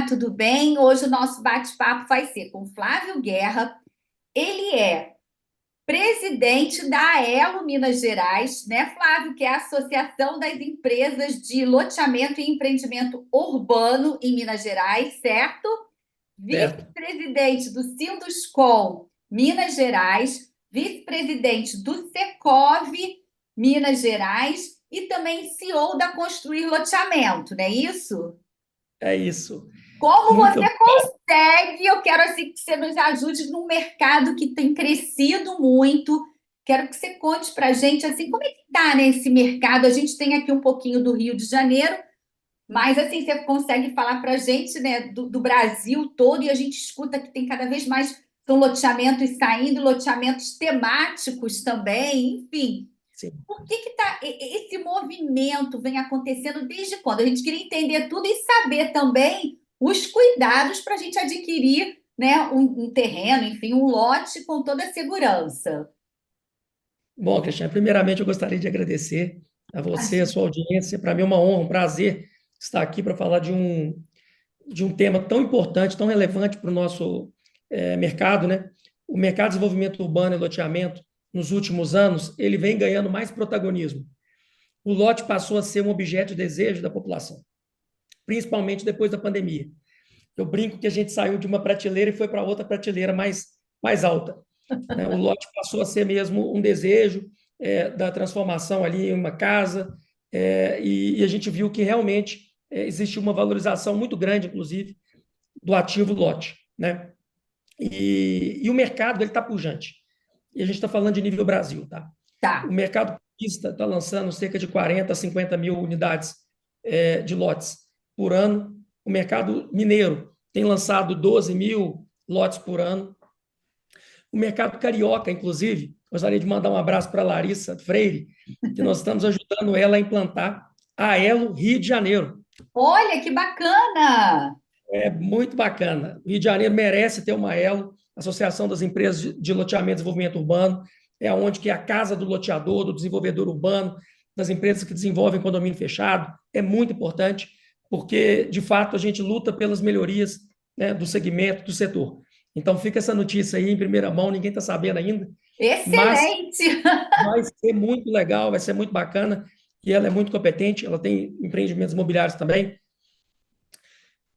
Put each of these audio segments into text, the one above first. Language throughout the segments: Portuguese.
tudo bem? Hoje o nosso bate-papo vai ser com Flávio Guerra. Ele é presidente da Aelo Minas Gerais, né, Flávio? Que é a Associação das Empresas de Loteamento e Empreendimento Urbano em Minas Gerais, certo? Certo. Vice-presidente do Sinduscom Minas Gerais, vice-presidente do Secov Minas Gerais e também CEO da Construir Loteamento, não é isso? É isso. Como Muito você consegue? Eu quero assim que você nos ajude num mercado que tem crescido muito. Quero que você conte para a gente assim como é que está nesse mercado. A gente tem aqui um pouquinho do Rio de Janeiro, mas assim você consegue falar para a gente, né, do Brasil todo e a gente escuta que tem cada vez mais são loteamentos saindo, loteamentos temáticos também, enfim. sim. Por que tá, esse movimento vem acontecendo desde quando? A gente queria entender tudo e saber também os cuidados para a gente adquirir, né, um terreno, enfim, um lote com toda a segurança. Bom, Cristiane, primeiramente eu gostaria de agradecer a você, a sua audiência. Para mim é uma honra, um prazer estar aqui para falar de um tema tão importante, tão relevante para o nosso mercado, né? O mercado de desenvolvimento urbano e loteamento, nos últimos anos, ele vem ganhando mais protagonismo. O lote passou a ser um objeto de desejo da população, principalmente depois da pandemia. Eu brinco que a gente saiu de uma prateleira e foi para outra prateleira mais alta, né? O lote passou a ser mesmo um desejo da transformação ali em uma casa, e a gente viu que realmente existe uma valorização muito grande, inclusive, do ativo lote, né? E o mercado ele está pujante. E a gente está falando de nível Brasil, tá? O Tá. mercado está lançando cerca de 40 a 50 mil unidades de lotes por ano. O mercado mineiro tem lançado 12 mil lotes por ano. O mercado carioca, inclusive, gostaria de mandar um abraço para a Larissa Freire, que nós estamos ajudando ela a implantar a Elo Rio de Janeiro. Olha que bacana! É muito bacana. O Rio de Janeiro merece ter uma Elo, Associação das Empresas de Loteamento e Desenvolvimento Urbano, é onde que é a casa do loteador, do desenvolvedor urbano, das empresas que desenvolvem condomínio fechado. É muito importante, porque, de fato, a gente luta pelas melhorias, né, do segmento, do setor. Então, fica essa notícia aí em primeira mão, ninguém está sabendo ainda, mas Excelente! vai ser muito legal, vai ser muito bacana, e ela é muito competente, ela tem empreendimentos imobiliários também.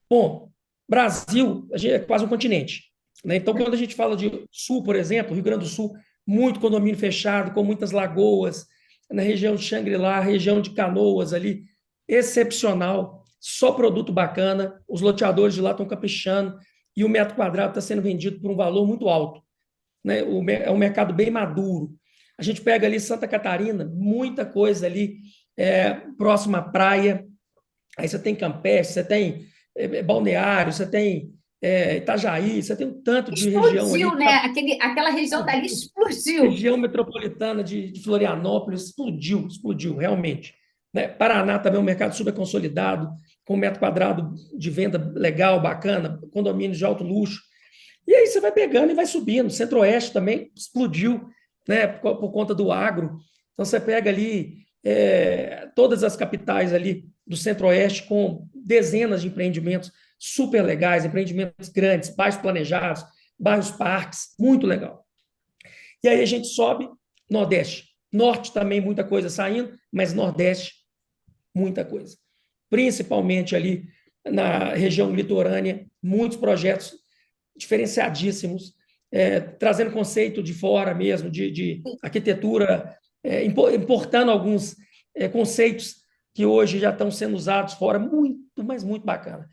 Bom, Brasil, a gente é quase um continente, né? Então, quando a gente fala de Sul, por exemplo, Rio Grande do Sul, muito condomínio fechado, com muitas lagoas, na região de Xangri-Lá, região de Canoas ali, excepcional, só produto bacana, os loteadores de lá estão caprichando, e o metro quadrado está sendo vendido por um valor muito alto, né? É um mercado bem maduro. A gente pega ali Santa Catarina, muita coisa ali, próxima à praia, aí você tem Campestre, você tem Balneário, você tem Itajaí, você tem um tanto de região ali Explodiu, que né? está Aquela região dali explodiu. região metropolitana de Florianópolis explodiu, realmente. Né? Paraná também é um mercado super consolidado, com um metro quadrado de venda legal, bacana, condomínios de alto luxo. E aí você vai pegando e vai subindo. Centro-Oeste também explodiu, né, por conta do agro. Então você pega ali todas as capitais ali do Centro-Oeste com dezenas de empreendimentos super legais, empreendimentos grandes, bairros planejados, bairros parques, muito legal. E aí a gente sobe, Nordeste. Norte também muita coisa saindo, mas Nordeste muita coisa. Principalmente ali na região litorânea, muitos projetos diferenciadíssimos, trazendo conceito de fora mesmo, de arquitetura, importando alguns conceitos que hoje já estão sendo usados fora, muito, mas muito bacana.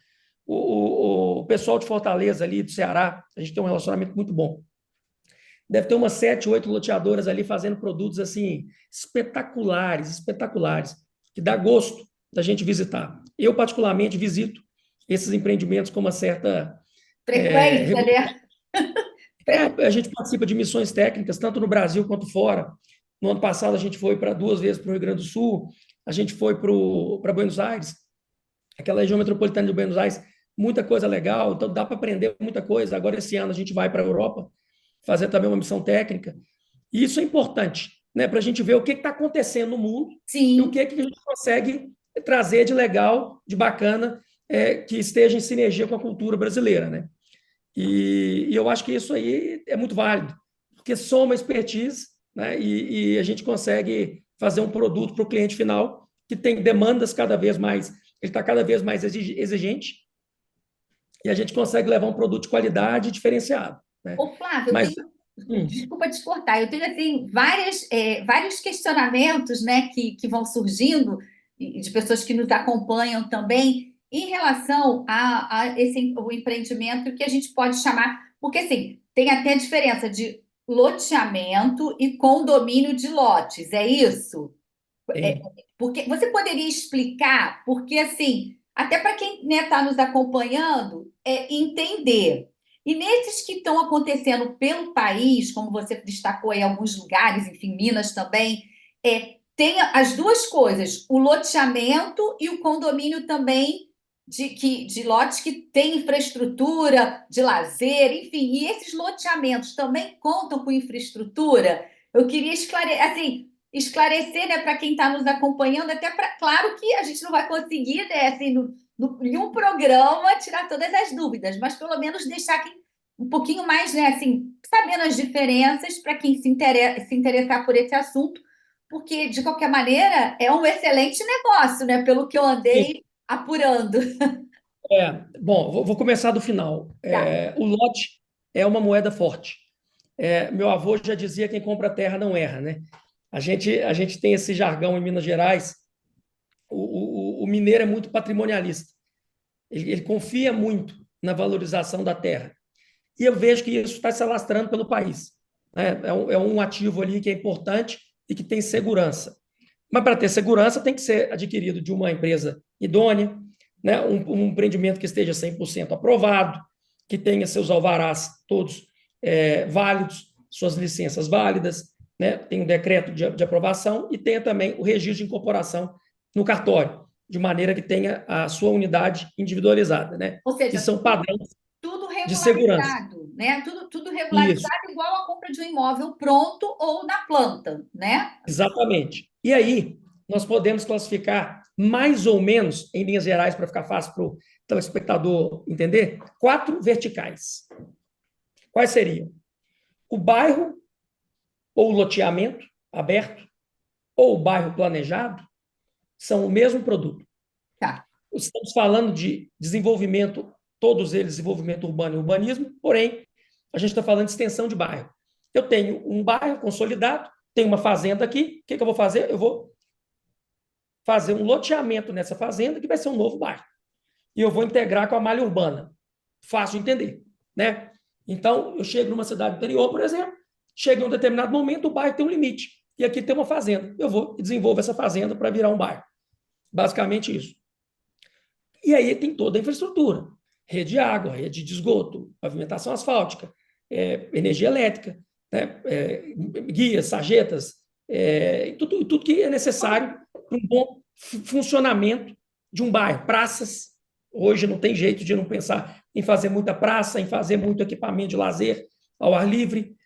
O pessoal de Fortaleza ali, do Ceará, a gente tem um relacionamento muito bom. Deve ter umas 7, 8 loteadoras ali fazendo produtos assim espetaculares, espetaculares, que dá gosto da gente visitar. Eu, particularmente, visito esses empreendimentos com uma certa Frequência, né? a gente participa de missões técnicas, tanto no Brasil quanto fora. No ano passado, a gente foi para 2 vezes para o Rio Grande do Sul, a gente foi para Buenos Aires, aquela região metropolitana de Buenos Aires, muita coisa legal, então dá para aprender muita coisa. Agora, esse ano, a gente vai para a Europa fazer também uma missão técnica, e isso é importante, né, para a gente ver o que está acontecendo no mundo e o Sim. que a gente consegue trazer de legal, de bacana, que esteja em sinergia com a cultura brasileira, né? E eu acho que isso aí é muito válido, porque soma expertise, né? E a gente consegue fazer um produto para o cliente final que tem demandas cada vez mais, ele está cada vez mais exigente, e a gente consegue levar um produto de qualidade diferenciado, né? Ô, Flávio, eu Mas, tenho, hum, desculpa te cortar, eu tenho assim vários questionamentos, né, que vão surgindo e de pessoas que nos acompanham também em relação a esse o empreendimento que a gente pode chamar, porque assim tem até diferença de loteamento e condomínio de lotes, é isso? É, tem, porque você poderia explicar, porque assim, até para quem está nos acompanhando, entender. E nesses que estão acontecendo pelo país, como você destacou em alguns lugares, enfim, Minas também, tem as duas coisas, o loteamento e o condomínio também de lotes que tem infraestrutura de lazer, enfim, e esses loteamentos também contam com infraestrutura. Eu queria esclarecer, né, para quem está nos acompanhando, até para, claro que a gente não vai conseguir, né, assim, em um programa tirar todas as dúvidas, mas pelo menos deixar um pouquinho mais, né, assim, sabendo as diferenças para quem se interessar por esse assunto, porque de qualquer maneira é um excelente negócio, né, pelo que eu andei apurando. bom, vou começar do final. Tá. O lote é uma moeda forte. Meu avô já dizia: quem compra terra não erra, né? A gente tem esse jargão em Minas Gerais. O mineiro é muito patrimonialista. Ele confia muito na valorização da terra. E eu vejo que isso está se alastrando pelo país, né? É um ativo ali que é importante e que tem segurança. Mas para ter segurança tem que ser adquirido de uma empresa idônea, né? Um empreendimento que esteja 100% aprovado, que tenha seus alvarás todos válidos, suas licenças válidas, né? Tem um decreto de aprovação e tenha também o registro de incorporação no cartório, de maneira que tenha a sua unidade individualizada, né? Ou Que seja, são padrões tudo de segurança. regularizado, né? Tudo Isso, regularizado, igual a compra de um imóvel pronto ou na planta, né? exatamente. E aí, nós podemos classificar mais ou menos, em linhas gerais, para ficar fácil para o telespectador entender, 4 verticais. Quais seriam? O bairro ou o loteamento aberto ou o bairro planejado são o mesmo produto. Tá. Estamos falando de desenvolvimento, todos eles desenvolvimento urbano e urbanismo, porém, a gente está falando de extensão de bairro. Eu tenho um bairro consolidado, tenho uma fazenda aqui, o que eu vou fazer? Eu vou fazer um loteamento nessa fazenda, que vai ser um novo bairro. E eu vou integrar com a malha urbana. Fácil de entender, né? Então, eu chego numa cidade interior, por exemplo, chega em um determinado momento, o bairro tem um limite. E aqui tem uma fazenda. Eu vou e desenvolvo essa fazenda para virar um bairro. Basicamente isso. E aí tem toda a infraestrutura: rede de água, rede de esgoto, pavimentação asfáltica, energia elétrica, né? Guias, sarjetas, tudo que é necessário para um bom funcionamento de um bairro. Praças, hoje não tem jeito de não pensar em fazer muita praça, em fazer muito equipamento de lazer ao ar livre,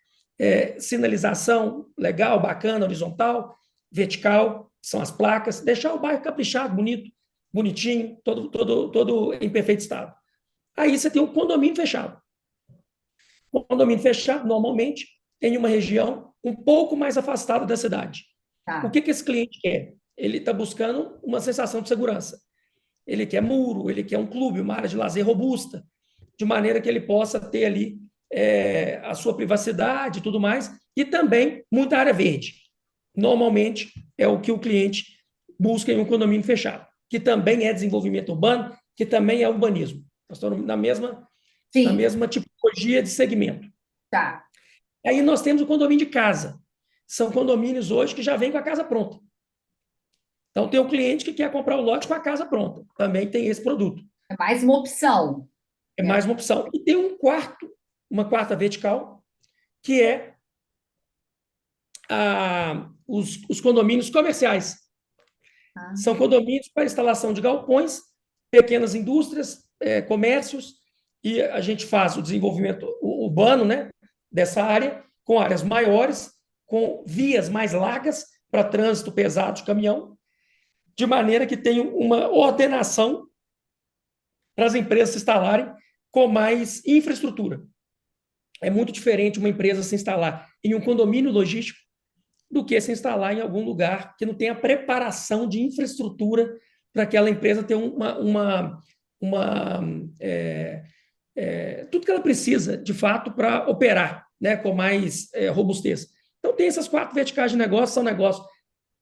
sinalização legal, bacana, horizontal, vertical, são as placas, deixar o bairro caprichado, bonito, bonitinho, todo em perfeito estado. Aí você tem um condomínio fechado. O condomínio fechado, normalmente, em uma região um pouco mais afastada da cidade. O Tá. que esse cliente quer? Ele está buscando uma sensação de segurança. Ele quer muro, ele quer um clube, uma área de lazer robusta, de maneira que ele possa ter ali a sua privacidade e tudo mais, e também muita área verde. Normalmente é o que o cliente busca em um condomínio fechado, que também é desenvolvimento urbano, que também é urbanismo. Nós estamos na Sim, mesma tipologia de segmento. tá. Aí nós temos o condomínio de casa. São condomínios hoje que já vêm com a casa pronta. Então tem o cliente que quer comprar o lote com a casa pronta. Também tem esse produto. É mais uma opção. É É. mais uma opção. E tem uma quarta vertical, que é os condomínios comerciais. Ah, São condomínios para instalação de galpões, pequenas indústrias, comércios, e a gente faz o desenvolvimento urbano, né, dessa área, com áreas maiores, com vias mais largas para trânsito pesado de caminhão, de maneira que tenha uma ordenação para as empresas se instalarem com mais infraestrutura. É muito diferente uma empresa se instalar em um condomínio logístico do que se instalar em algum lugar que não tenha preparação de infraestrutura para aquela empresa ter uma tudo que ela precisa, de fato, para operar, né, com mais robustez. Então, tem essas 4 verticais de negócio, são negócios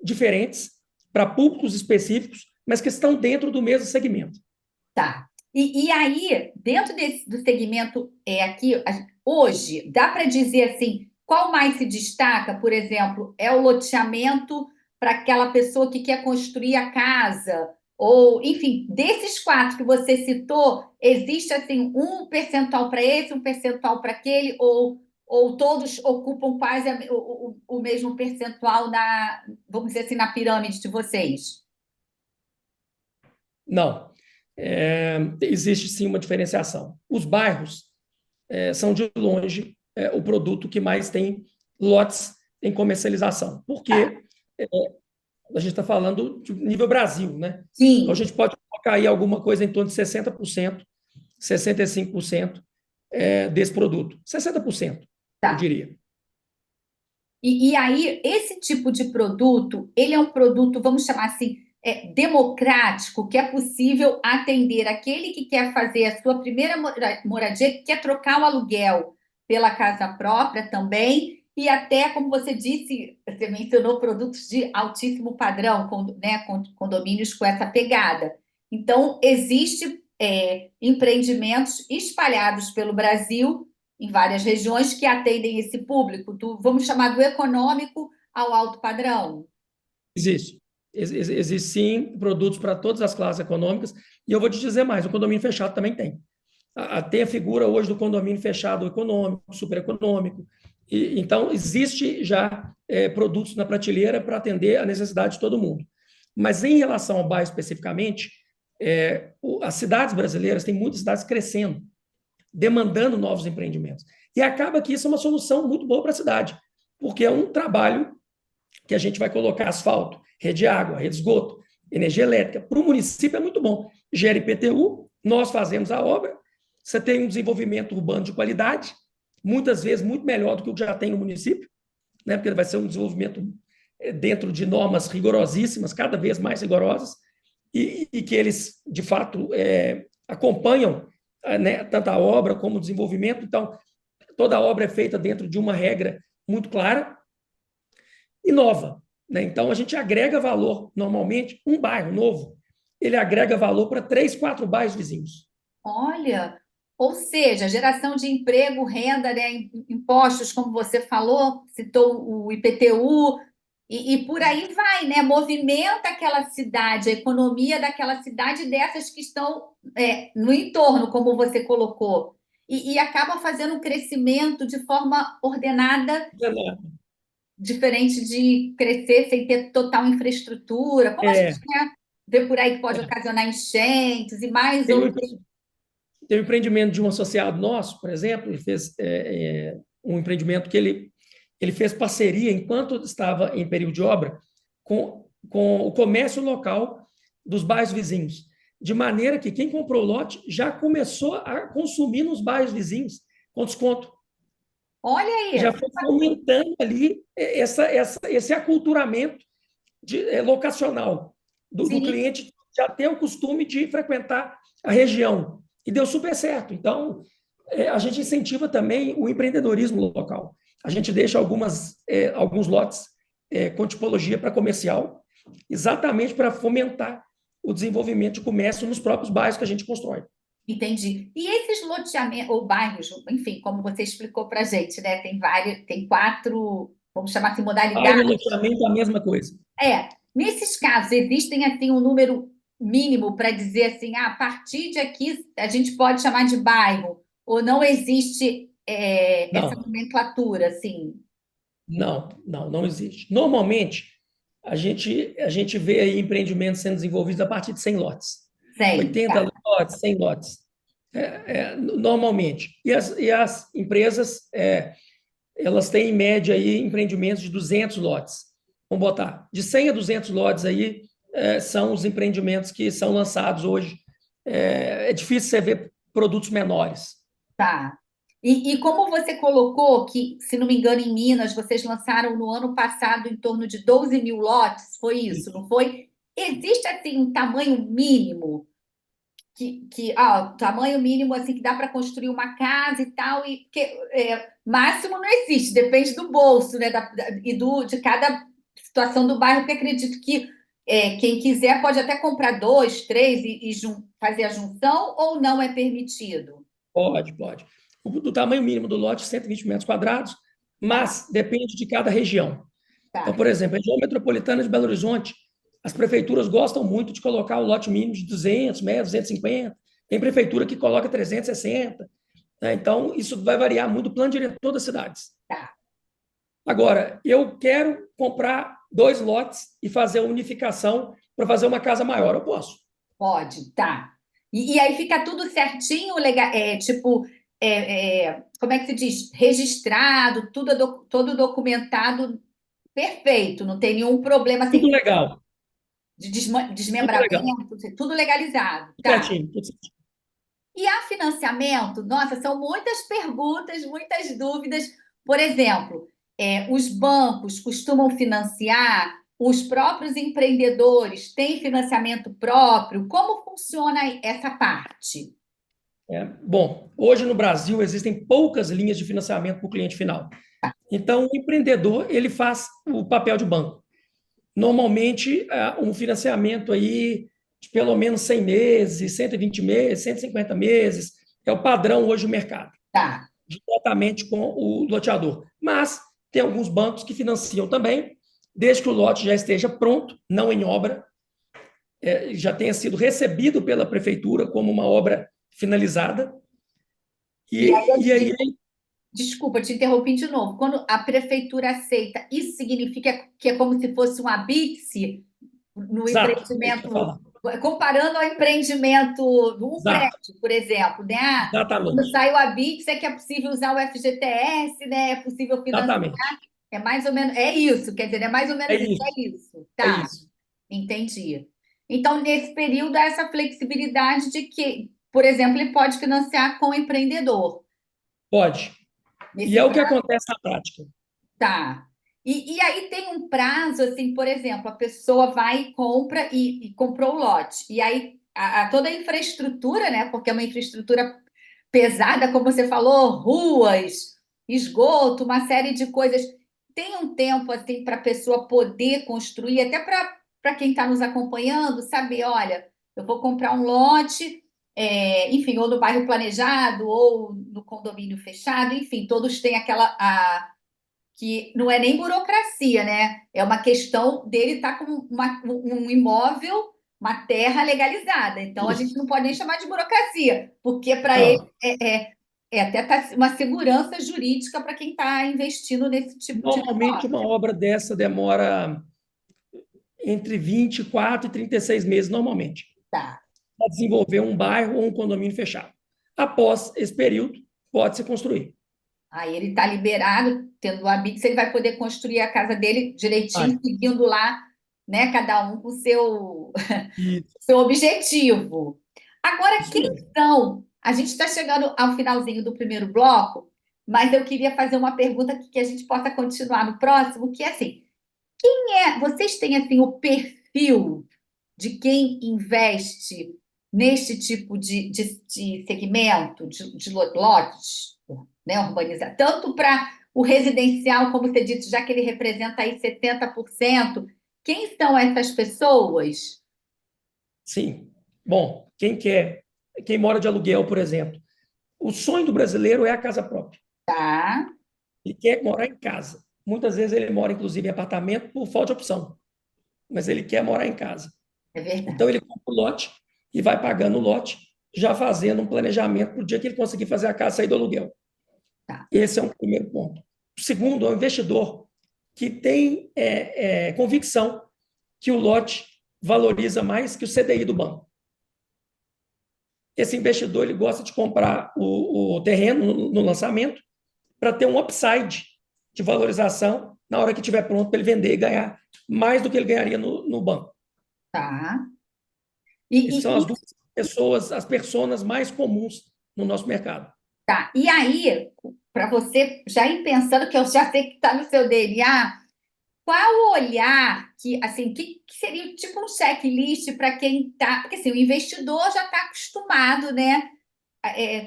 diferentes, para públicos específicos, mas que estão dentro do mesmo segmento. Tá. E aí, dentro do segmento aqui, hoje, dá para dizer assim, qual mais se destaca, por exemplo, é o loteamento para aquela pessoa que quer construir a casa, ou, enfim, desses 4 que você citou, existe assim um percentual para esse, um percentual para aquele, ou todos ocupam quase o mesmo percentual vamos dizer assim, na pirâmide de vocês? Não. Existe sim uma diferenciação. Os bairros são, de longe, o produto que mais tem lotes em comercialização, Tá. porque a gente está falando de nível Brasil, né? Então, a Sim, gente pode colocar aí alguma coisa em torno de 60%, 65% desse produto. 60%, eu tá. diria. E aí, esse tipo de produto, ele é um produto, vamos chamar assim, democrático, que é possível atender aquele que quer fazer a sua primeira moradia, que quer trocar o aluguel pela casa própria também, e até, como você disse, você mencionou produtos de altíssimo padrão, né, condomínios com essa pegada. Então, existe empreendimentos espalhados pelo Brasil em várias regiões que atendem esse público, vamos chamar do econômico ao alto padrão. Existe. Existe sim produtos para todas as classes econômicas, e eu vou te dizer mais, o condomínio fechado também tem. Tem a figura hoje do condomínio fechado econômico, super econômico. Então, existe já produtos na prateleira para atender a necessidade de todo mundo. Mas em relação ao bairro especificamente, as cidades brasileiras têm muitas cidades crescendo, demandando novos empreendimentos. E acaba que isso é uma solução muito boa para a cidade, porque é um trabalho que a gente vai colocar asfalto, rede de água, rede de esgoto, energia elétrica. Para o município é muito bom. Gera IPTU, nós fazemos a obra, você tem um desenvolvimento urbano de qualidade, muitas vezes muito melhor do que o que já tem no município, né? Porque vai ser um desenvolvimento dentro de normas rigorosíssimas, cada vez mais rigorosas, e que eles, de fato, acompanham né, tanto a obra como o desenvolvimento. Então, toda a obra é feita dentro de uma regra muito clara e nova. Né? Então, a gente agrega valor, normalmente, um bairro novo, ele agrega valor para 3, 4 bairros vizinhos. Olha, ou seja, geração de emprego, renda, né, impostos, como você falou, citou o IPTU, e por aí vai, né? Movimenta aquela cidade, a economia daquela cidade e dessas que estão no entorno, como você colocou. E acaba fazendo um crescimento de forma ordenada, diferente de crescer sem ter total infraestrutura, como a gente, É, né, vê por aí que pode ocasionar enchentes e mais tem, um, outros. tem um empreendimento de um associado nosso, por exemplo, ele fez um empreendimento que ele fez parceria, enquanto estava em período de obra, com o comércio local dos bairros vizinhos, de maneira que quem comprou o lote já começou a consumir nos bairros vizinhos com desconto. Olha Já aí, foi fomentando ali esse aculturamento locacional do sim, cliente já ter o costume de frequentar a região. E deu super certo. Então, a gente incentiva também o empreendedorismo local. A gente deixa alguns lotes com tipologia para comercial, exatamente para fomentar o desenvolvimento de comércio nos próprios bairros que a gente constrói. entendi. E esses loteamentos, ou bairros, enfim, como você explicou para a gente, né? Tem vários, tem 4, vamos chamar assim, Bairro e modalidades. loteamento é a mesma coisa. Nesses casos, existem assim um número mínimo para dizer assim, a partir de aqui a gente pode chamar de bairro, ou não existe essa Não, nomenclatura, assim? não existe. Normalmente, a gente vê aí empreendimentos sendo desenvolvidos a partir de 100 lotes. 100, 80 tá. lotes, 100 lotes. Normalmente. E as empresas, elas têm, em média, aí, empreendimentos de 200 lotes. Vamos botar, de 100 a 200 lotes aí, são os empreendimentos que são lançados hoje é difícil você ver produtos menores. Tá. E como você colocou que, se não me engano, em Minas, vocês lançaram no ano passado em torno de 12 mil lotes, foi isso, não foi? Existe, assim, um tamanho mínimo tamanho mínimo assim que dá para construir uma casa e tal, e que máximo não existe, depende do bolso, né? De cada situação do bairro, porque acredito que quem quiser pode até comprar dois, três fazer a junção, ou não é permitido? Pode, pode. Do tamanho mínimo do lote, 120 metros quadrados, Tá, mas depende de cada região. Então, tá, por exemplo, a região metropolitana de Belo Horizonte, as prefeituras gostam muito de colocar o lote mínimo de 200 metros, 250. Tem prefeitura que coloca 360. Né? Então, isso vai variar muito do plano diretor das cidades. tá. Agora, eu quero comprar 2 lotes e fazer a unificação para fazer uma casa maior. Eu posso. Pode, tá. E aí fica tudo certinho, legal, tipo, como é que se diz? Registrado, todo documentado perfeito, não tem nenhum problema Tudo assim, legal. de Tudo legal. desmembramento, tudo legalizado, Tudo tá? certinho. Tudo certinho. E a financiamento, nossa, são muitas perguntas, muitas dúvidas. Por exemplo, os bancos costumam financiar, os próprios empreendedores têm financiamento próprio. Como funciona essa parte? Bom, hoje no Brasil existem poucas linhas de financiamento para o cliente final. Então, o empreendedor ele faz o papel de banco. Normalmente, um financiamento aí de pelo menos 100 meses, 120 meses, 150 meses, é o padrão hoje do mercado, Tá, diretamente com o loteador. Mas tem alguns bancos que financiam também, desde que o lote já esteja pronto, não em obra, já tenha sido recebido pela prefeitura como uma obra finalizada, e aí, e aí desculpa, te interrompi de novo. Quando a prefeitura aceita, isso significa que é como se fosse um habite no exato, é isso que eu empreendimento, falo. comparando ao empreendimento de um Exato, prédio, por exemplo, né? Quando exatamente, sai o habite, é que é possível usar o FGTS, né? É possível financiar. exatamente. É mais ou menos, é isso, quer dizer, é mais ou É menos isso, isso, é isso. é Tá, isso. entendi. Então, nesse período, há essa flexibilidade de que, por exemplo, ele pode financiar com o empreendedor. Pode. E Nesse é o que acontece na prática. Tá. E aí tem um prazo, assim, por exemplo, a pessoa vai e compra e comprou o lote. E aí toda a infraestrutura, né? Porque é uma infraestrutura pesada, como você falou, ruas, esgoto, uma série de coisas. Tem um tempo assim para a pessoa poder construir, até para quem está nos acompanhando, saber, olha, eu vou comprar um lote, enfim, ou no bairro planejado, ou no condomínio fechado, enfim, todos têm aquela que não é nem burocracia, né? É uma questão dele estar com um imóvel, uma terra legalizada. Então a gente Isso. não pode nem chamar de burocracia, porque para ele Não. até uma segurança jurídica para quem está investindo nesse tipo de Normalmente, uma negócio. obra dessa demora entre 24 e 36 meses, normalmente, Tá. para desenvolver um bairro ou um condomínio fechado. Após esse período, pode-se construir. Aí ele está liberado, tendo o Habix, ele vai poder construir a casa dele direitinho, Vai. seguindo lá, né? Cada um com o Isso, seu objetivo. Agora, isso quem mesmo. são? A gente está chegando ao finalzinho do primeiro bloco, mas eu queria fazer uma pergunta que a gente possa continuar no próximo, que é assim, vocês têm assim o perfil de quem investe neste tipo de segmento, de lotes, né, urbanizar, tanto para o residencial, como você disse, já que ele representa aí 70%, quem são essas pessoas? Sim. Bom, quem mora de aluguel, por exemplo, o sonho do brasileiro é a casa própria. Tá, Ele quer morar em casa. Muitas vezes ele mora, inclusive, em apartamento por falta de opção, mas ele quer morar em casa. é verdade. Então, ele compra o lote e vai pagando o lote, já fazendo um planejamento para o dia que ele conseguir fazer a casa sair do aluguel. Tá. Esse é um primeiro ponto. O segundo é o investidor que tem convicção que o lote valoriza mais que o CDI do banco. Esse investidor ele gosta de comprar o terreno no lançamento para ter um upside de valorização na hora que estiver pronto para ele vender e ganhar mais do que ele ganharia no banco. Tá. Essas E, são e, as duas. as personas mais comuns no nosso mercado. Tá. E aí, para você já ir pensando, que eu já sei que está no seu DNA, qual o olhar que, assim, que seria tipo um checklist para quem está. Porque assim, o investidor já está acostumado, né,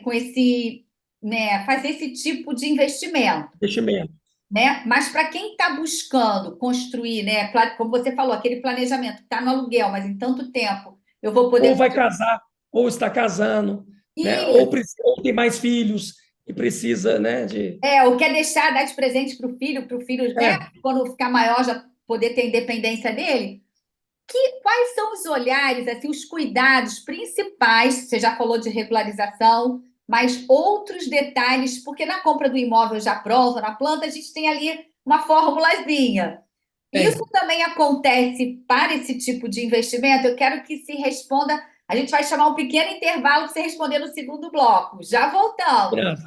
com esse, né, fazer esse tipo de investimento, Investimento. né? Mas para quem está buscando construir, né, como você falou, aquele planejamento que está no aluguel, mas em tanto tempo eu vou Ou poder. vai casar, ou está casando, né? Isso. Ou tem mais filhos e precisa, né, de... Ou quer deixar, dar de presente para o filho, né? É, Quando ficar maior, já poder ter independência dele. Quais são os olhares, assim, os cuidados principais? Você já falou de regularização, mas outros detalhes, porque na compra do imóvel já pronto, na planta, a gente tem ali uma formulazinha. Isso tem. também acontece para esse tipo de investimento? Eu quero que se responda. A gente vai chamar um pequeno intervalo para você responder no segundo bloco. Já voltamos.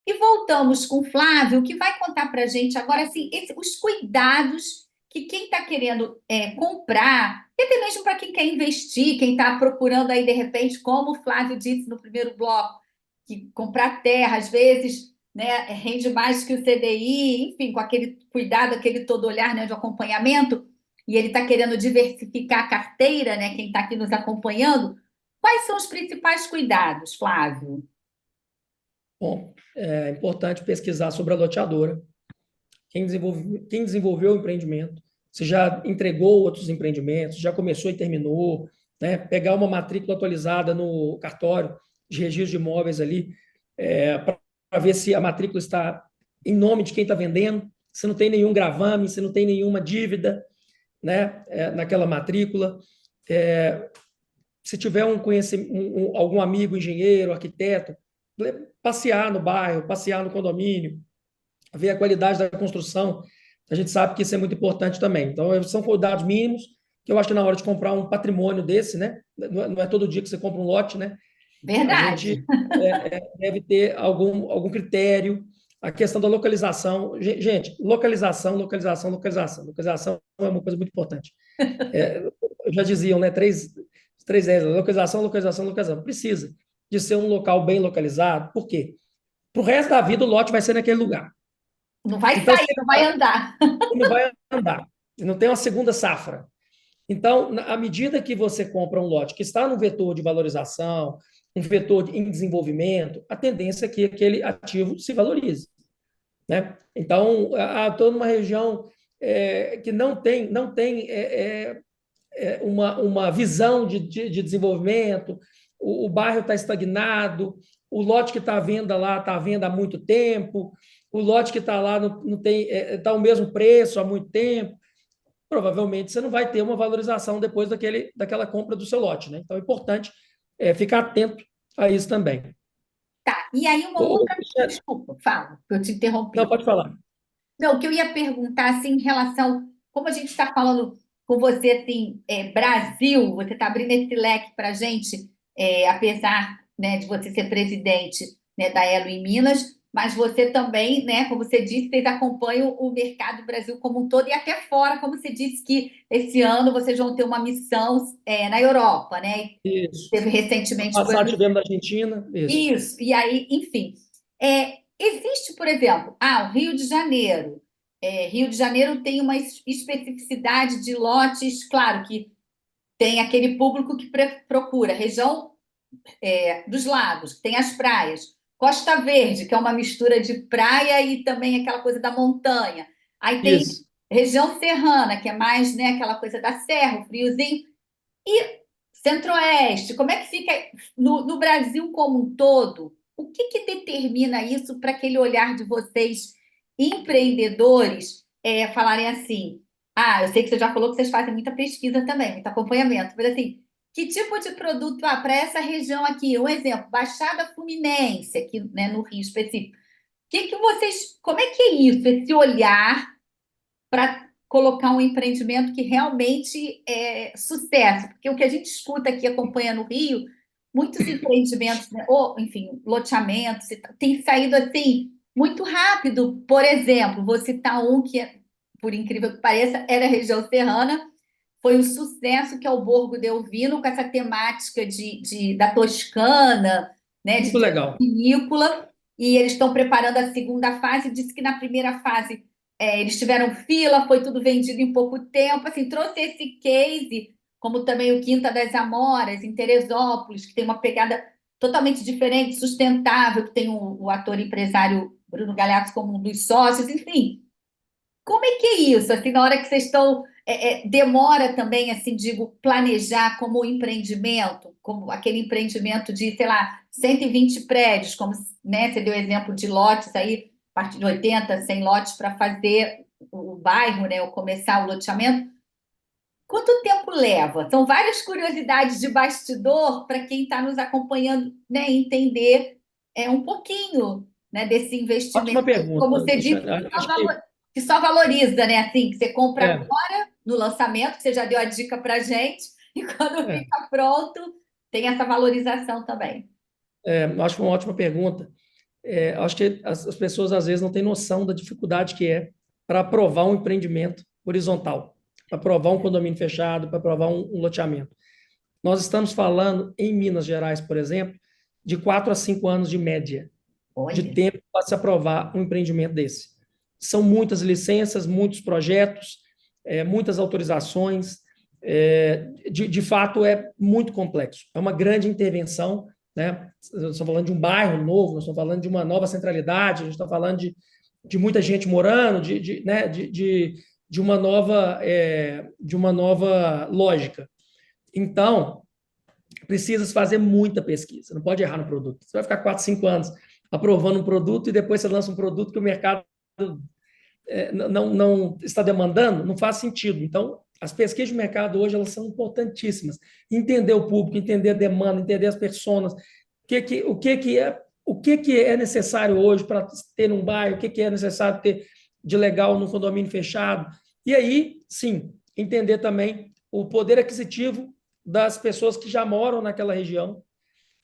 E voltamos com o Flávio, que vai contar para a gente agora assim, os cuidados que quem está querendo comprar, e até mesmo para quem quer investir, quem está procurando aí, de repente, como o Flávio disse no primeiro bloco, que comprar terra, às vezes, né, rende mais que o CDI, enfim, com aquele cuidado, aquele todo olhar, né, de acompanhamento, e ele está querendo diversificar a carteira, né, quem está aqui nos acompanhando. Quais são os principais cuidados, Flávio? Bom, é importante pesquisar sobre a loteadora, quem desenvolveu o empreendimento, se já entregou outros empreendimentos, já começou e terminou, né? Pegar uma matrícula atualizada no cartório de registro de imóveis ali, para ver se a matrícula está em nome de quem está vendendo, se não tem nenhum gravame, se não tem nenhuma dívida, né? Naquela matrícula. É, se tiver algum amigo engenheiro, arquiteto, passear no bairro, passear no condomínio, ver a qualidade da construção. A gente sabe que isso é muito importante também. Então, são cuidados mínimos que eu acho que na hora de comprar um patrimônio desse, né? Não é todo dia que você compra um lote, né? A gente Verdade. deve ter algum critério. A questão da localização. Gente, localização, localização, localização. Localização é uma coisa muito importante. Já diziam, né? Três vezes, localização, localização, localização. Precisa de ser um local bem localizado. Por quê? Para o resto da vida, o lote vai ser naquele lugar. Não vai Então, sair, não vai andar. não vai andar. Não tem uma segunda safra. Então, à medida que você compra um lote que está no vetor de valorização, um vetor em desenvolvimento, a tendência é que aquele ativo se valorize, né? Então, estou numa região que não tem uma visão de desenvolvimento, o bairro está estagnado, o lote que está à venda lá está à venda há muito tempo, o lote que está lá não tem está o mesmo preço há muito tempo, provavelmente você não vai ter uma valorização depois daquela compra do seu lote, né? Então é importante ficar atento a isso também. Tá. E aí, uma Ô, outra. Desculpa, fala, eu te não, interrompi. pode falar. Não, o que eu ia perguntar, assim, em relação. Como a gente está falando com você, assim, Brasil, você está abrindo esse leque para a gente, apesar, né, de você ser presidente, né, da Elo em Minas, mas você também, né, como você disse, vocês acompanham o mercado do Brasil como um todo e até fora, como você disse que esse ano vocês vão ter uma missão, na Europa, né? Isso. Teve recentemente Passado tivemos na Argentina, isso. isso, e aí, enfim. Existe, por exemplo, o Rio de Janeiro. Rio de Janeiro tem uma especificidade de lotes, claro que tem aquele público que procura região dos lagos, que tem as praias. Costa Verde, que é uma mistura de praia e também aquela coisa da montanha. Aí tem Isso. região serrana, que é mais, né, aquela coisa da serra, o friozinho. E Centro-Oeste, como é que fica no Brasil como um todo? O que determina isso para aquele olhar de vocês, empreendedores, falarem assim? Eu sei que você já falou que vocês fazem muita pesquisa também, muito acompanhamento, mas assim, que tipo de produto para essa região aqui? Um exemplo, Baixada Fluminense, aqui, né, no Rio específico. Como é que é isso, esse olhar para colocar um empreendimento que realmente é sucesso? Porque o que a gente escuta aqui, acompanha no Rio, muitos empreendimentos, né, ou, enfim, loteamentos, tem saído assim, muito rápido. Por exemplo, vou citar um que, por incrível que pareça, era a região serrana, foi um sucesso, que é o Borgo Delvino, com essa temática da Toscana, né, Muito de legal. vinícola, e eles estão preparando a segunda fase. Disse que na primeira fase eles tiveram fila, foi tudo vendido em pouco tempo. Assim, trouxe esse case, como também o Quinta das Amoras, em Teresópolis, que tem uma pegada totalmente diferente, sustentável, que tem o ator empresário Bruno Galhaço como um dos sócios, enfim. Como é que é isso? Assim, na hora que vocês estão. Demora também, assim, digo, planejar como empreendimento, como aquele empreendimento de, sei lá, 120 prédios, como, né, você deu exemplo de lotes aí, a partir de 80, 100 lotes para fazer o bairro, né, ou começar o loteamento. Quanto tempo leva? São várias curiosidades de bastidor para quem está nos acompanhando, né, entender um pouquinho, né, desse Ótima investimento. Como pergunta, você disse, Cristiano. Acho que que só valoriza, né? Assim, que você compra é, agora no lançamento, que você já deu a dica para gente, e quando é, fica pronto, tem essa valorização também. acho que é uma ótima pergunta. Acho que as pessoas às vezes não têm noção da dificuldade que é para aprovar um empreendimento horizontal, para aprovar um condomínio fechado, para aprovar um loteamento. Nós estamos falando, em Minas Gerais, por exemplo, de 4 a 5 anos de média de Olha, tempo para se aprovar um empreendimento desse. São muitas licenças, muitos projetos, muitas autorizações. De fato, é muito complexo. É uma grande intervenção. Né? Nós estamos falando de um bairro novo, nós estamos falando de uma nova centralidade, a gente está falando de muita gente morando, né? De uma nova lógica. Então, precisa fazer muita pesquisa, não pode errar no produto. Você vai ficar 4, 5 anos aprovando um produto e depois você lança um produto que o mercado não está demandando, não faz sentido. Então, as pesquisas de mercado hoje elas são importantíssimas. Entender o público, entender a demanda, entender as pessoas, o que é necessário hoje para ter um bairro, o que é necessário ter de legal no condomínio fechado. E aí, sim, entender também o poder aquisitivo das pessoas que já moram naquela região,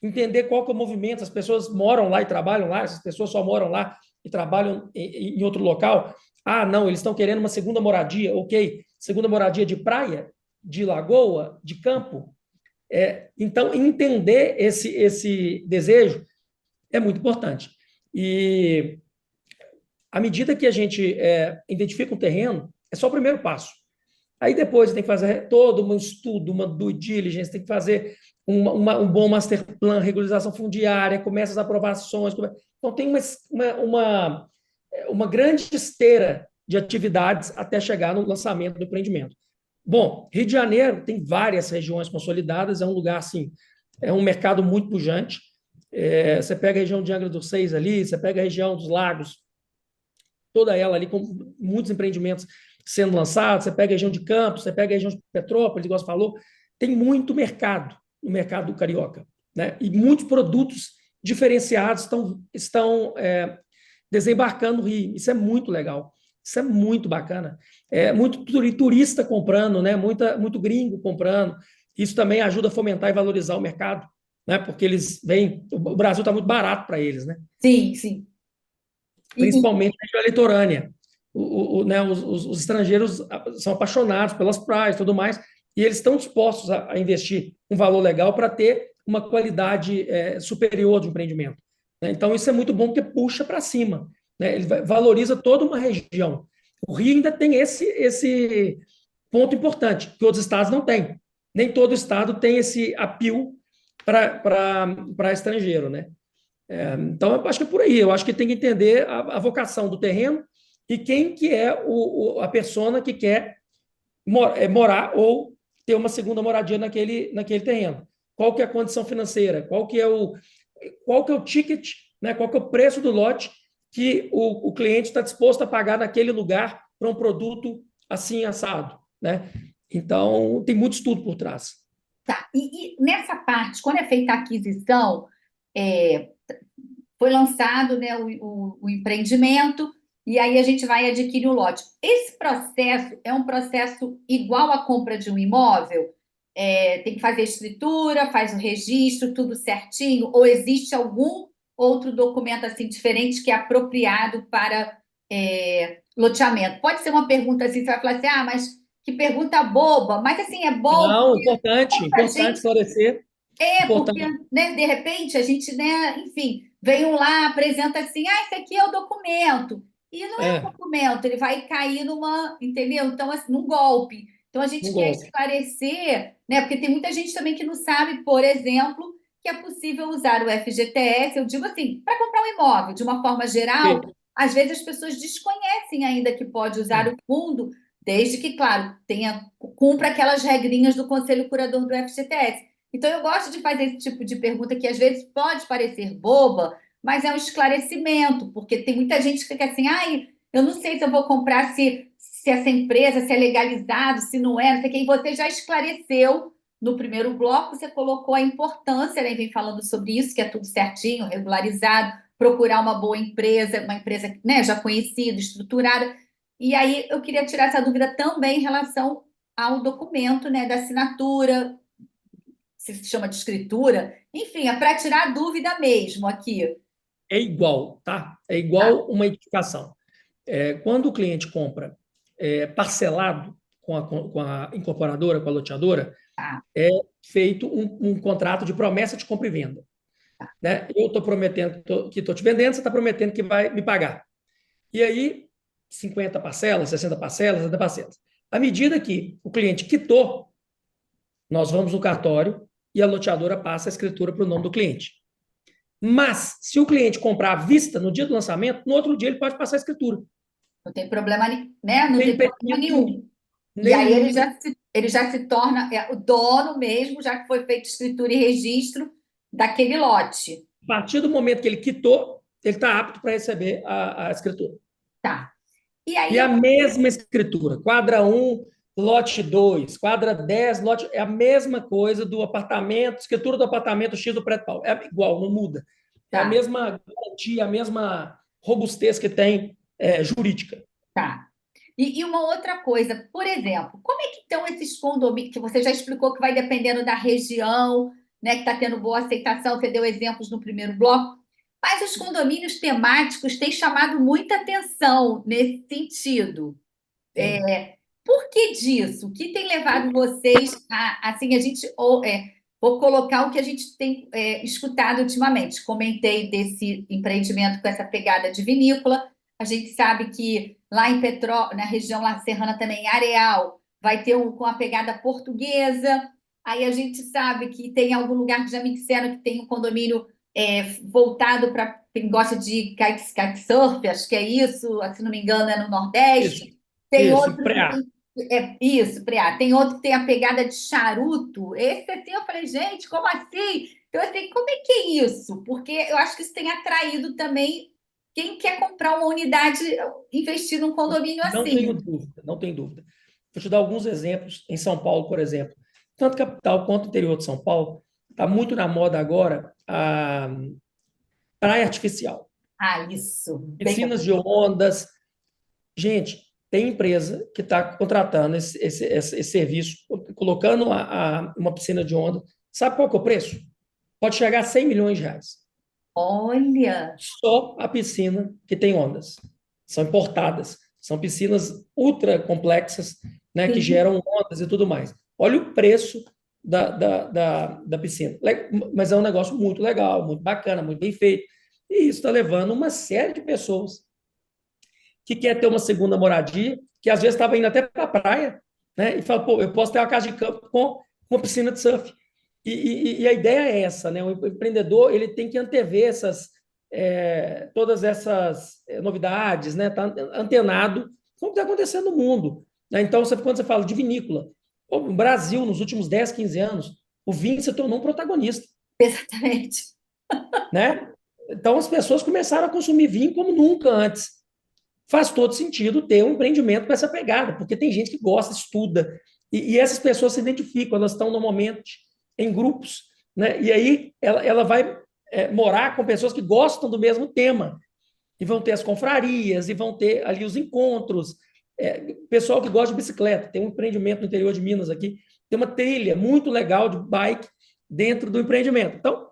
entender qual que é o movimento, as pessoas moram lá e trabalham lá, essas pessoas só moram lá e trabalham em outro local. Ah, não, eles estão querendo uma segunda moradia, ok. Segunda moradia de praia, de lagoa, de campo. Então, entender esse desejo é muito importante. E à medida que a gente identifica um terreno, é só o primeiro passo. Aí depois tem que fazer todo um estudo, uma due diligence, tem que fazer um bom master plan, regularização fundiária, começa as aprovações. Então tem uma grande esteira de atividades até chegar no lançamento do empreendimento. Bom, Rio de Janeiro tem várias regiões consolidadas, é um lugar assim, é um mercado muito pujante. Você pega a região de Angra dos Reis ali, você pega a região dos Lagos, toda ela ali com muitos empreendimentos sendo lançados, você pega a região de Campos, você pega a região de Petrópolis, igual você falou, tem muito mercado no mercado carioca, né? E muitos produtos diferenciados estão desembarcando no Rio. Isso é muito legal, isso é muito bacana. Muito turista comprando, né? Muito gringo comprando. Isso também ajuda a fomentar e valorizar o mercado, né? Porque eles vêm, o Brasil está muito barato para eles, né? sim, sim. E, Principalmente na região litorânea. Né, os estrangeiros são apaixonados pelas praias e tudo mais, e eles estão dispostos a investir um valor legal para ter uma qualidade superior de empreendimento. Né? Então, isso é muito bom porque puxa para cima. Né? Ele valoriza toda uma região. O Rio ainda tem esse ponto importante, que outros estados não têm. Nem todo estado tem esse apelo para estrangeiro. Né? Então, eu acho que é por aí. Eu acho que tem que entender a vocação do terreno e quem que é a persona que quer morar ou ter uma segunda moradia naquele terreno. Qual que é a condição financeira? Qual que é o ticket, né? Qual que é o preço do lote que o cliente está disposto a pagar naquele lugar para um produto assim assado, né? Então, tem muito estudo por trás. tá. E nessa parte, quando é feita a aquisição, é, foi lançado, né, o empreendimento, e aí a gente vai adquirir o lote. Esse processo é um processo igual à compra de um imóvel? Tem que fazer a escritura, faz o registro, tudo certinho, ou existe algum outro documento assim diferente que é apropriado para loteamento? Pode ser uma pergunta assim, você vai falar assim, ah, mas que pergunta boba, mas assim, é bom Não, porque importante, a importante gente esclarecer. porque, Importante. né, de repente, a gente, né, enfim, vem um lá, apresenta assim, ah, esse aqui é o documento. E não é um É, documento, ele vai cair numa, entendeu? Então, assim, num golpe. Então, a um gente quer golpe. esclarecer, né? Porque tem muita gente também que não sabe, por exemplo, que é possível usar o FGTS, eu digo assim, para comprar um imóvel, de uma forma geral, Perfeito. às vezes as pessoas desconhecem ainda que pode usar É, o fundo, desde que, claro, cumpra aquelas regrinhas do Conselho Curador do FGTS. Então, eu gosto de fazer esse tipo de pergunta que às vezes pode parecer boba, mas é um esclarecimento, porque tem muita gente que fica assim, ai, eu não sei se eu vou comprar se essa empresa, se é legalizado, se não é, não sei o que. E você já esclareceu no primeiro bloco, você colocou a importância, né? Vem falando sobre isso, que é tudo certinho, regularizado, procurar uma boa empresa, uma empresa, né, já conhecida, estruturada. E aí eu queria tirar essa dúvida também em relação ao documento, né, da assinatura, se chama de escritura, enfim, é para tirar a dúvida mesmo aqui. é igual, tá? É Tá, igual uma edificação. Quando o cliente compra parcelado com a incorporadora, com a loteadora, tá, é feito um contrato de promessa de compra e venda. Né? Eu estou prometendo que estou te vendendo, você está prometendo que vai me pagar. E aí, 50 parcelas, 60 parcelas, 70 parcelas. À medida que o cliente quitou, nós vamos no cartório e a loteadora passa a escritura para o nome do cliente. Mas, se o cliente comprar à vista no dia do lançamento, no outro dia ele pode passar a escritura. não tem problema, né? Não Não tem tem problema impedimento nenhum. nenhum. E aí Nenhum, nenhum. ele já se torna o dono mesmo, já que foi feito escritura e registro daquele lote. A partir do momento que ele quitou, ele está apto para receber a escritura. Tá. E E aí a mesma escritura, quadra um, lote 2, quadra 10, lote, é a mesma coisa do apartamento, escritura do apartamento X do prédio pau. É igual, não muda. É a tá, mesma garantia, a mesma robustez que tem jurídica. tá. E uma outra coisa, por exemplo, como é que estão esses condomínios, que você já explicou que vai dependendo da região, né, que está tendo boa aceitação, você deu exemplos no primeiro bloco, mas os condomínios temáticos têm chamado muita atenção nesse sentido. Tem. Por que disso? O que tem levado vocês a, assim, a gente, vou colocar o que a gente tem escutado ultimamente. Comentei desse empreendimento com essa pegada de vinícola. A gente sabe que lá em Petró, na região lá serrana também, em Areal, vai ter com a pegada portuguesa. Aí a gente sabe que tem algum lugar que já me disseram que tem um condomínio voltado para quem gosta de kitesurf, acho que é isso, se não me engano, é no Isso, Nordeste. Tem isso, outro que pré tem. Isso, Preá. Tem outro que tem a pegada de charuto. Esse assim, eu falei, gente, como assim? Então, assim, como é que é isso? Porque eu acho que isso tem atraído também quem quer comprar uma unidade, investir num condomínio Não tenho assim. dúvida, não tenho dúvida. Vou te dar alguns exemplos. Em São Paulo, por exemplo, tanto capital quanto interior de São Paulo, está muito na moda agora a praia artificial. Ah, isso. Bem, Piscinas de ondas. Gente, tem empresa que está contratando esse serviço, colocando uma piscina de onda. Sabe qual que é o preço? Pode chegar a 100 milhões de reais. olha, Só a piscina que tem ondas. São importadas. São piscinas ultra complexas, né, que sim, geram ondas e tudo mais. Olha o preço da piscina. Mas é um negócio muito legal, muito bacana, muito bem feito. E isso está levando uma série de pessoas que quer ter uma segunda moradia, que às vezes estava indo até para a praia, né? E fala, pô, eu posso ter uma casa de campo com uma piscina de surf. E a ideia é essa, né? O empreendedor ele tem que antever todas essas novidades, né? Tá antenado com o que está acontecendo no mundo. Né? Então, quando você fala de vinícola, pô, no Brasil, nos últimos 10, 15 anos, o vinho se tornou um protagonista, exatamente. né? Então, as pessoas começaram a consumir vinho como nunca antes. Faz todo sentido ter um empreendimento com essa pegada, porque tem gente que gosta, estuda, e essas pessoas se identificam, elas estão normalmente em grupos, né? E aí ela vai morar com pessoas que gostam do mesmo tema, e vão ter as confrarias, e vão ter ali os encontros. Pessoal que gosta de bicicleta, tem um empreendimento no interior de Minas aqui, tem uma trilha muito legal de bike dentro do empreendimento. Então,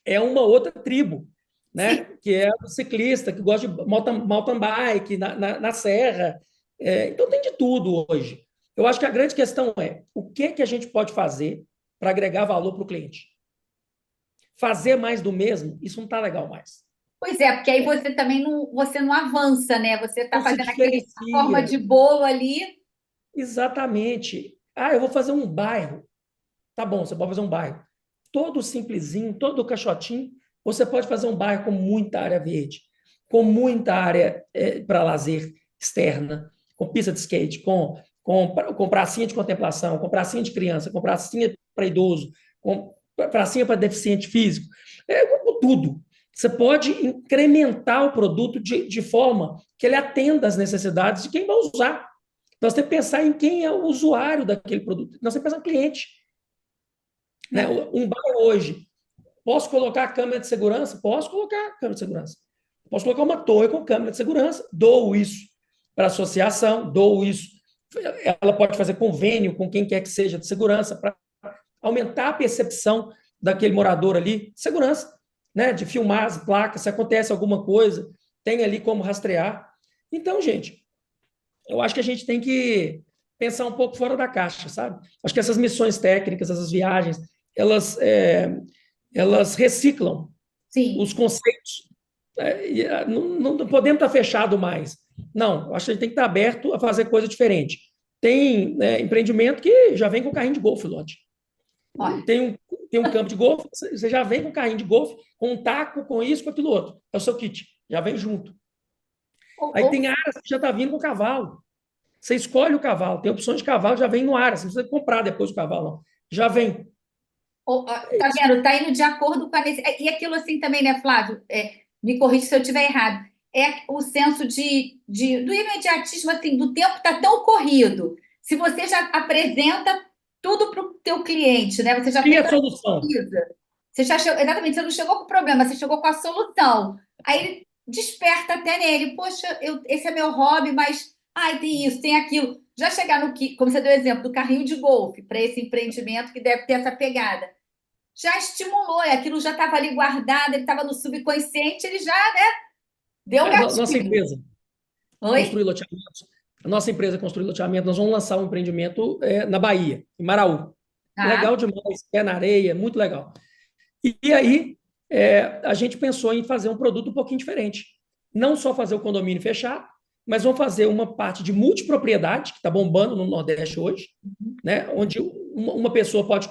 é uma outra tribo. né? Que é o ciclista que gosta de mountain bike na serra. Então tem de tudo hoje. Eu acho que a grande questão é o que a gente pode fazer para agregar valor para o cliente. Fazer mais do mesmo, isso não está legal mais. Pois é, porque aí você também você não avança, né? Você está Não se fazendo aquele a forma diferencia. de bolo ali. Exatamente. Ah, eu vou fazer um bairro. Tá bom, você pode fazer um bairro. Todo simplesinho, todo caixotinho, você pode fazer um bairro com muita área verde, com muita área para lazer externa, com pista de skate, com pracinha de contemplação, com pracinha de criança, com pracinha para idoso, com pracinha para deficiente físico, com tudo. Você pode incrementar o produto de forma que ele atenda às necessidades de quem vai usar. Então, você tem que pensar em quem é o usuário daquele produto. Nós temos que pensar no cliente. Né? Né? Um bar hoje, posso colocar câmera de segurança? Posso colocar câmera de segurança. Posso colocar uma torre com câmera de segurança, dou isso para a associação, dou isso. Ela pode fazer convênio com quem quer que seja de segurança para aumentar a percepção daquele morador ali, de segurança, né? De filmar as placas, se acontece alguma coisa, tem ali como rastrear. Então, gente, eu acho que a gente tem que pensar um pouco fora da caixa, sabe? Acho que essas missões técnicas, essas viagens, elas reciclam Sim. os conceitos. Não podemos estar fechado mais. Não, acho que a gente tem que estar aberto a fazer coisa diferente. Tem empreendimento que já vem com carrinho de golfe, lote. Olha, Tem um, tem um campo de golfe, você já vem com carrinho de golfe, com um taco, com isso, com aquilo outro. É o seu kit, já vem junto. Aí ou, tem áreas que já está vindo com cavalo. Você escolhe o cavalo, tem opções de cavalo, já vem no ar, você não precisa comprar depois o cavalo, não. Já vem. tá vendo? Tá indo de acordo com a necessidade. E aquilo assim também, né, Flávio? Me corrija se eu estiver errado. É o senso do imediatismo, assim, do tempo tá tão corrido. Se você já apresenta tudo para o teu cliente, né? Você já Cria fez a a solução. pesquisa. Você já chegou, exatamente, você não chegou com o problema, você chegou com a solução. Aí ele desperta até nele, poxa, esse é meu hobby, mas ai, tem isso, tem aquilo. Já chegar no que, como você deu o exemplo, do carrinho de golfe, para esse empreendimento que deve ter essa pegada já estimulou, e aquilo já estava ali guardado, ele estava no subconsciente, ele já, né, deu Nossa gatilho. empresa construir Oi? loteamentos. A nossa empresa construir loteamento, nós vamos lançar um empreendimento na Bahia, em Maraú. Tá. Legal demais, pé na areia, muito legal. E aí, a gente pensou em fazer um produto um pouquinho diferente. Não só fazer o condomínio fechar, mas vamos fazer uma parte de multipropriedade, que está bombando no Nordeste hoje, né? Onde uma pessoa pode.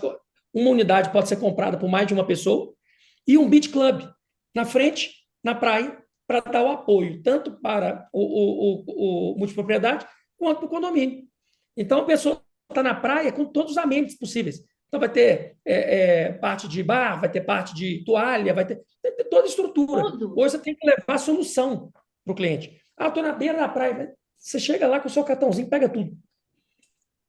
Uma unidade pode ser comprada por mais de uma pessoa, e um beach club na frente, na praia, para dar o apoio, tanto para o multipropriedade quanto para o condomínio. Então, a pessoa está na praia com todos os ambientes possíveis. Então, vai ter parte de bar, vai ter parte de toalha, vai ter toda a estrutura. Tudo. Hoje você tem que levar a solução para o cliente. Ah, estou na beira da praia. Você chega lá com o seu cartãozinho, pega tudo.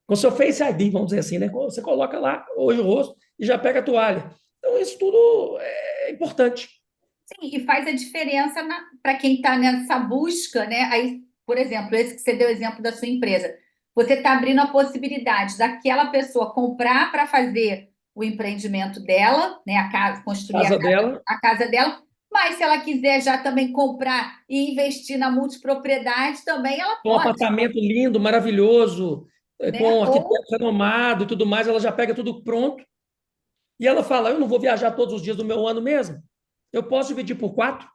Com o seu Face ID, vamos dizer assim, né? Você coloca lá hoje o rosto e já pega a toalha. Então, isso tudo é importante. Sim, e faz a diferença para quem está nessa busca, né? Aí, por exemplo, esse que você deu o exemplo da sua empresa. Você está abrindo a possibilidade daquela pessoa comprar para fazer o empreendimento dela, né? A casa, construir Casa dela, a casa dela, mas se ela quiser já também comprar e investir na multipropriedade, também ela com um pode, apartamento lindo, maravilhoso, com né? um arquiteto Ou renomado e tudo mais, ela já pega tudo pronto. E ela fala: Eu não vou viajar todos os dias do meu ano mesmo. Eu posso dividir por 4.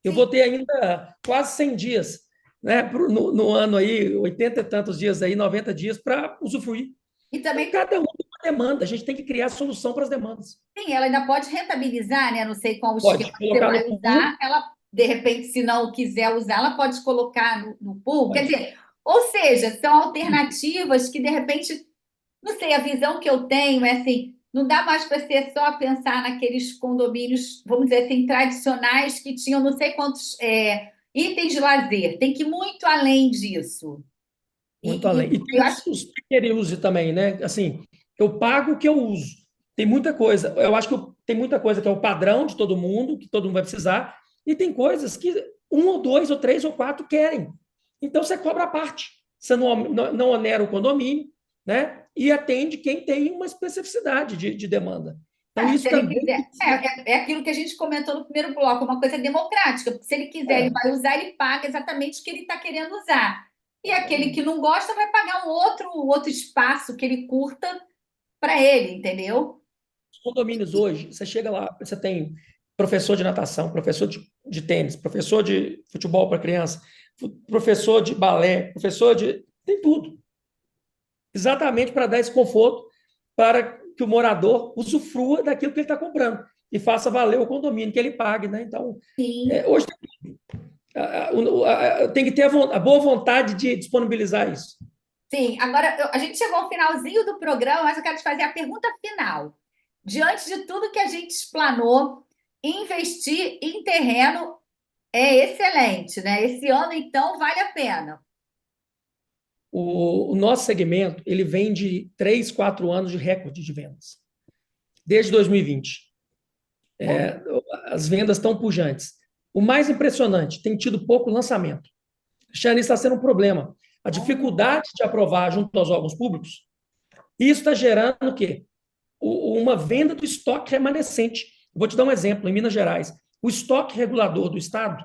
Eu sim, vou ter ainda quase 100 dias, né, no ano aí, 80 e tantos dias aí, 90 dias para usufruir. e Então, também cada um tem uma demanda, a gente tem que criar solução para as demandas. sim, ela ainda pode rentabilizar, né? Não sei qual o esquema Pode que você colocar vai no pool, usar. Ela, de repente, se não quiser usar, ela pode colocar no pool. Quer pode. dizer, ou seja, são alternativas que, de repente, não sei, a visão que eu tenho é assim, não dá mais para ser só pensar naqueles condomínios, vamos dizer assim, tradicionais que tinham não sei quantos itens de lazer. Tem que ir muito além disso. Muito além. E tem Eu acho os peer use também, né? Assim, eu pago o que eu uso. Tem muita coisa. Eu acho que tem muita coisa que é o padrão de todo mundo, que todo mundo vai precisar, e tem coisas que um ou dois ou três ou quatro querem. Então você cobra a parte. Você não onera o condomínio, né? E atende quem tem uma especificidade de demanda. Então, isso Se ele também quiser, tem que ser. é aquilo que a gente comentou no primeiro bloco, uma coisa democrática, porque se ele quiser, ele É, vai usar, ele paga exatamente o que ele está querendo usar. E aquele que exatamente. não gosta vai pagar um outro espaço que ele curta para ele, entendeu? Os condomínios hoje, você chega lá, você tem professor de natação, professor de tênis, professor de futebol para criança, professor de balé, professor de. Tem tudo. Exatamente para dar esse conforto para que o morador usufrua daquilo que ele está comprando e faça valer o condomínio que ele pague, né? Então, Sim, hoje tem que ter a boa vontade de disponibilizar isso. sim. Agora, a gente chegou ao finalzinho do programa, mas eu quero te fazer a pergunta final. Diante de tudo que a gente explanou, investir em terreno é excelente, né? Esse ano, então, vale a pena. O nosso segmento ele vem de 3, 4 anos de recorde de vendas, desde 2020. As vendas estão pujantes. O mais impressionante, tem tido pouco lançamento. Xane, está sendo um problema. A dificuldade de aprovar junto aos órgãos públicos, isso está gerando o quê? Uma venda do estoque remanescente. Vou te dar um exemplo. Em Minas Gerais, o estoque regulador do Estado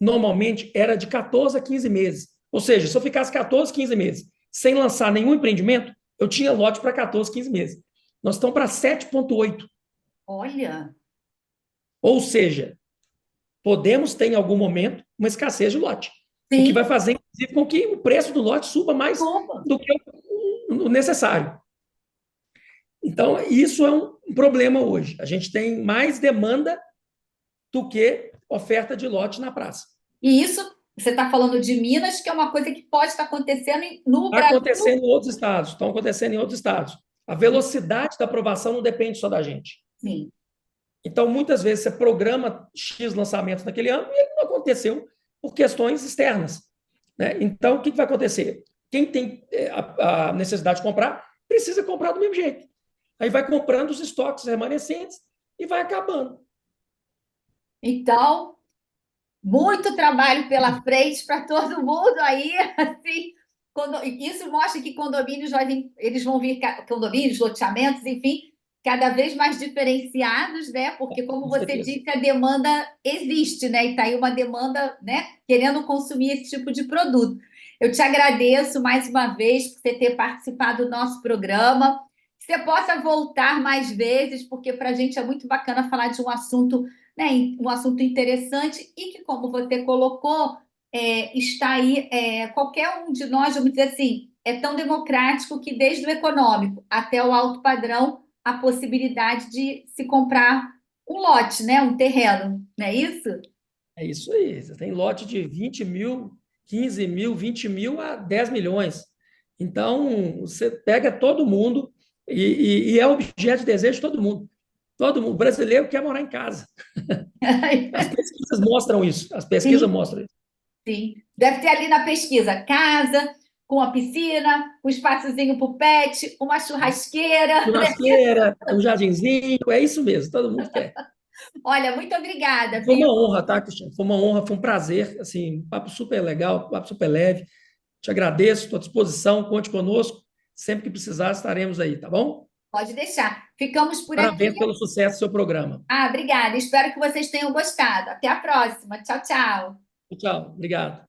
normalmente era de 14 a 15 meses. Ou seja, se eu ficasse 14, 15 meses sem lançar nenhum empreendimento, eu tinha lote para 14, 15 meses. Nós estamos para 7,8. Olha, Ou seja, podemos ter em algum momento uma escassez de lote, o que sim, vai fazer, inclusive, com que o preço do lote suba mais opa. do que o necessário. Então, isso é um problema hoje. A gente tem mais demanda do que oferta de lote na praça. E isso, você está falando de Minas, que é uma coisa que pode estar acontecendo no Está Brasil. acontecendo em outros estados, estão acontecendo em outros estados. A velocidade da aprovação não depende só da gente. Sim. Então, muitas vezes, você programa X lançamentos naquele ano e ele não aconteceu por questões externas. Né? Então, o que vai acontecer? Quem tem a necessidade de comprar, precisa comprar do mesmo jeito. Aí vai comprando os estoques remanescentes e vai acabando. Então, muito trabalho pela frente para todo mundo aí, assim, isso mostra que condomínios eles vão vir, condomínios, loteamentos, enfim, cada vez mais diferenciados, né? Porque, como Com você certeza. disse, a demanda existe, né? E está aí uma demanda, né? Querendo consumir esse tipo de produto. Eu te agradeço mais uma vez por você ter participado do nosso programa. Que você possa voltar mais vezes, porque para a gente é muito bacana falar de um assunto, né, um assunto interessante e que, como você colocou, está aí, qualquer um de nós, vamos dizer assim, é tão democrático que desde o econômico até o alto padrão, a possibilidade de se comprar um lote, né, um terreno, não é isso? É isso aí. Você tem lote de 20 mil, 15 mil, 20 mil a 10 milhões. Então, você pega todo mundo e é objeto de desejo de todo mundo. Todo mundo. O brasileiro quer morar em casa. As pesquisas mostram isso. As pesquisas Sim, mostram isso. sim. Deve ter ali na pesquisa casa, com a piscina, um espaçozinho para o pet, uma churrasqueira, né? Churrasqueira, um jardinzinho, é isso mesmo. Todo mundo quer. Olha, muito obrigada, Foi viu? uma honra, tá, Cristiano? Foi uma honra, foi um prazer. Assim, um papo super legal, um papo super leve. Te agradeço, estou à disposição, conte conosco. Sempre que precisar, estaremos aí, tá bom? Pode deixar. Ficamos por aqui. Parabéns pelo sucesso do seu programa. Ah, obrigada. Espero que vocês tenham gostado. Até a próxima. Tchau, tchau. Tchau, obrigado.